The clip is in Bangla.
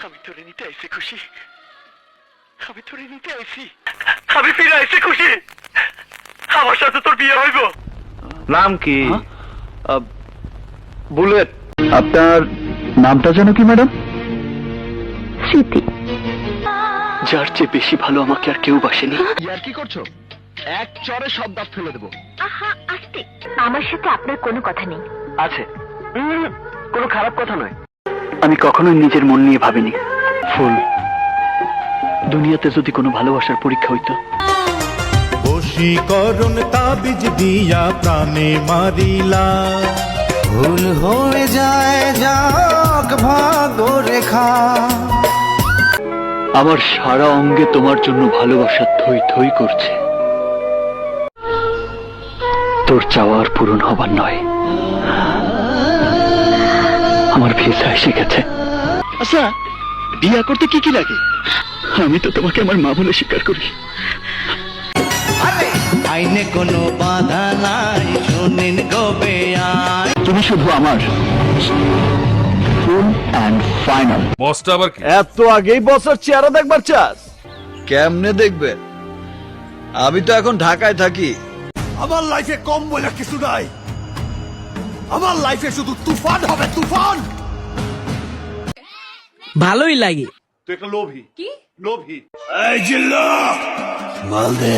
আমি তোরে নিতে আইছি খুশি, আমি তোরে নিতে আইছি, আমি ফিরে আইছি খুশি, আমার সাথে তোর বিয়ে হইব। নাম কি? বুলেট। আপনার নামটা যেন কি ম্যাডাম? স্মৃতি। যার চেয়ে বেশি ভালো আমাকে আর কেউ বাসেনি। ইয়ার কি করছো? এক চরে সব দাঁত ফেলে দেবো। আহা আস্তে, আমার সাথে আপনার কোনো কথা নেই। আছে, কোনো খারাপ কথা নয়। আমি কখনোই নিজের মন নিয়ে ভাবিনি। ফুল, দুনিয়াতে যদি কোনো ভালোবাসার পরীক্ষা হইতো, বশীকরণ তাবিজ দিয়া প্রাণে মারিলা, ভুল হয়ে যায় যাক ভাগ্য রেখা। আমার সারা অঙ্গে তোমার জন্য ভালোবাসা থই থই করছে। তোর চাওয়ার পূরণ হবার নয়, আমার ভিসা এসে গেছে। আচ্ছা, বিয়া করতে কি কি লাগে? আমি তো তোমাকে আমার মা বলে স্বীকার করি। আইনে কোনো বাধা নাই, শোনেন গবে আই। তুমি শুধু আমার ফুল অ্যান্ড ফাইনাল। বসটা আবার কি? এত আগেই বছর চেহারা দেখবার চাস? কেমনে দেখবে? আমি তো এখন ঢাকায় থাকি। আমার লাইফে কম বলে কিছু নাই, আমার লাইফে শুধু তুফান হবে, তুফান। ভালোই লাগে। তুই একটা লোভী। কি লোভী? এই জিল্লা মাল দে।